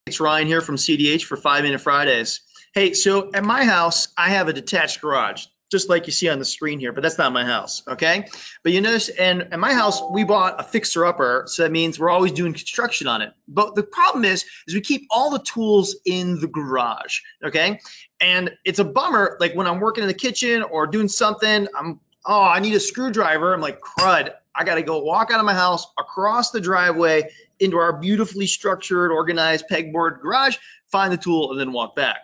It's Ryan here from CDH for 5-Minute Fridays. Hey, so at my house, I have a detached garage, just like you see on the screen here, but that's not my house, okay? But you notice, and at my house, we bought a fixer-upper, so that means we're always doing construction on it. But the problem is we keep all the tools in the garage, okay? And it's a bummer, like when I'm working in the kitchen or doing something, I need a screwdriver. I'm like, crud, I gotta go walk out of my house, across the driveway, into our beautifully structured, organized pegboard garage, find the tool, and then walk back.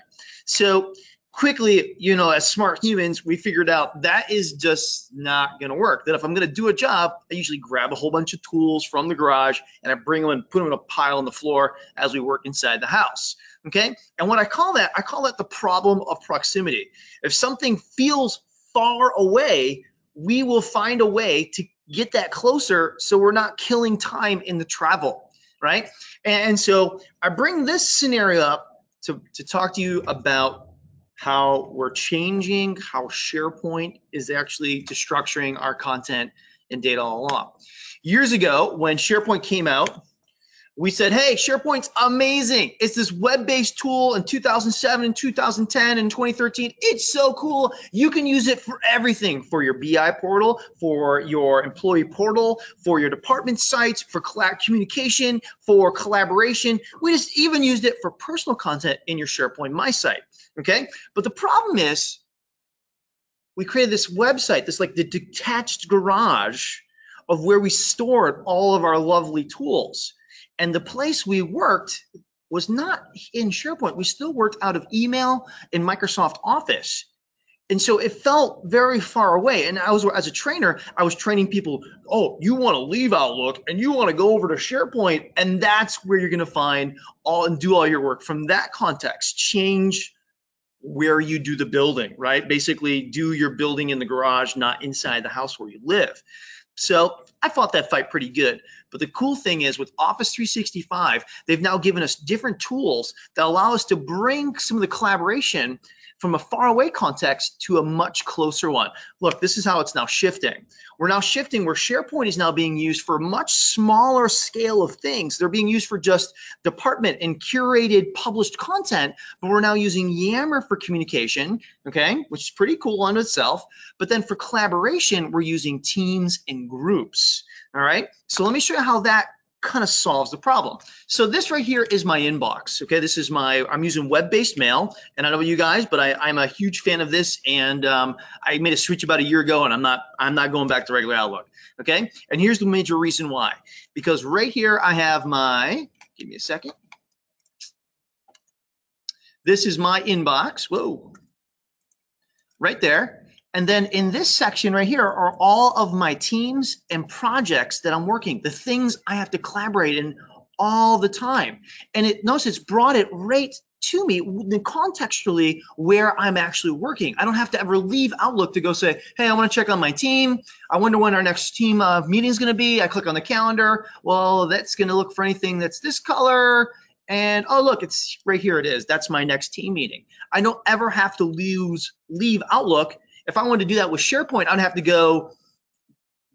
So quickly, you know, as smart humans, we figured out that is just not gonna work. That if I'm gonna do a job, I usually grab a whole bunch of tools from the garage and I bring them and put them in a pile on the floor as we work inside the house, okay? And what I call that the problem of proximity. If something feels far away, we will find a way to get that closer so we're not killing time in the travel, right? And so I bring this scenario up to talk to you about how we're changing how SharePoint is actually structuring our content and data all along. Years ago, when SharePoint came out, we said, hey, SharePoint's amazing. It's this web-based tool in 2007 and 2010 and 2013. It's so cool. You can use it for everything, for your BI portal, for your employee portal, for your department sites, for communication, for collaboration. We just even used it for personal content in your SharePoint My Site, okay? But the problem is we created this website, this like the detached garage of where we stored all of our lovely tools. And the place we worked was not in SharePoint. We still worked out of email in Microsoft Office. And so it felt very far away. And as a trainer, I was training people, oh, you want to leave Outlook and you want to go over to SharePoint. And that's where you're going to find and do all your work from that context. Change where you do the building, right? Basically do your building in the garage, not inside the house where you live. So I fought that fight pretty good. But the cool thing is with Office 365, they've now given us different tools that allow us to bring some of the collaboration from a faraway context to a much closer one. Look, this is how it's now shifting. We're now shifting where SharePoint is now being used for a much smaller scale of things. They're being used for just department and curated published content, but we're now using Yammer for communication, okay, which is pretty cool on itself. But then for collaboration, we're using Teams and Groups, all right? So let me show you how that kind of solves the problem. So this right here is my inbox. Okay, this is I'm using web-based mail, and I don't know about you guys, but I'm a huge fan of this, and I made a switch about a year ago, and I'm not going back to regular Outlook. Okay, and here's the major reason why. Because right here I have give me a second. This is my inbox. Whoa, right there. And then in this section right here are all of my teams and projects that I'm working, the things I have to collaborate in all the time. And notice it's brought it right to me contextually where I'm actually working. I don't have to ever leave Outlook to go say, hey, I want to check on my team. I wonder when our next team meeting is going to be. I click on the calendar. Well, that's going to look for anything that's this color. And oh, look, it's right here it is. That's my next team meeting. I don't ever have to leave Outlook. If I wanted to do that with SharePoint, I'd have to go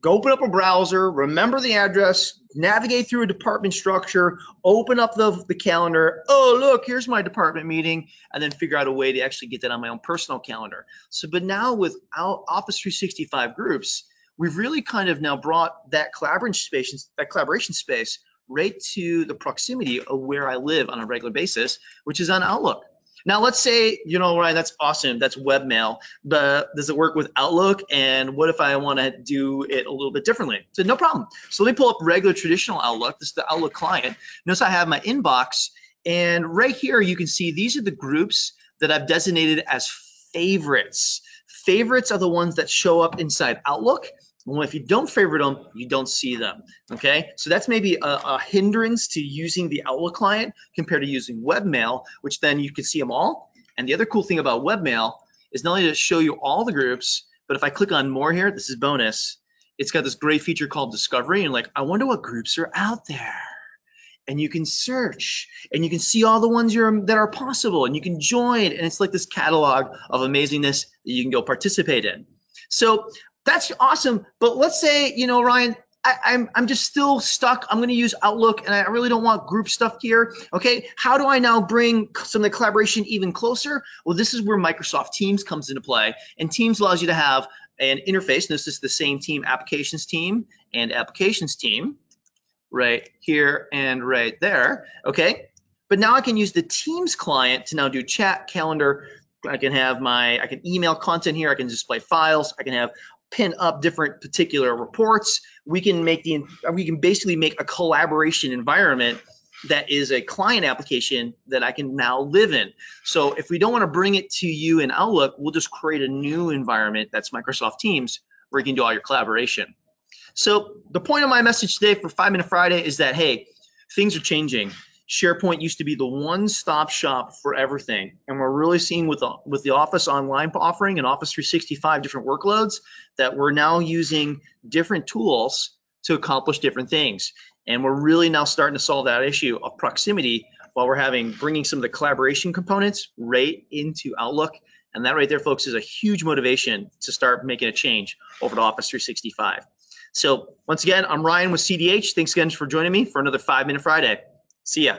open up a browser, remember the address, navigate through a department structure, open up the calendar. Oh, look, here's my department meeting, and then figure out a way to actually get that on my own personal calendar. So, but now with Office 365 groups, we've really kind of now brought that collaboration space right to the proximity of where I live on a regular basis, which is on Outlook. Now, let's say, you know, Ryan, that's awesome. That's webmail. But does it work with Outlook? And what if I want to do it a little bit differently? So no problem. So let me pull up regular traditional Outlook. This is the Outlook client. Notice I have my inbox. And right here, you can see these are the groups that I've designated as favorites. Favorites are the ones that show up inside Outlook. Well, if you don't favorite them, you don't see them, okay? So that's maybe a hindrance to using the Outlook client compared to using webmail, which then you can see them all. And the other cool thing about webmail is not only to show you all the groups, but if I click on more here, this is bonus, it's got this great feature called discovery, and like, I wonder what groups are out there. And you can search, and you can see all the ones that are possible, and you can join, and it's like this catalog of amazingness that you can go participate in. So that's awesome, but let's say, you know, Ryan, I'm just still stuck. I'm going to use Outlook, and I really don't want group stuff here. Okay, how do I now bring some of the collaboration even closer? Well, this is where Microsoft Teams comes into play, and Teams allows you to have an interface. This is the same team, applications team and applications team, right here and right there. Okay, but now I can use the Teams client to now do chat, calendar. I can email content here. I can display files. I can have pin up different particular reports. We can basically make a collaboration environment that is a client application that I can now live in. So if we don't want to bring it to you in Outlook, we'll just create a new environment that's Microsoft Teams where you can do all your collaboration. So the point of my message today for 5 Minute Friday is that, hey, things are changing. SharePoint used to be the one-stop shop for everything, and we're really seeing with the Office Online offering and Office 365 different workloads that we're now using different tools to accomplish different things. And we're really now starting to solve that issue of proximity while we're bringing some of the collaboration components right into Outlook. And that right there, folks, is a huge motivation to start making a change over to Office 365. So once again, I'm Ryan with CDH. Thanks again for joining me for another 5 Minute Friday. See ya.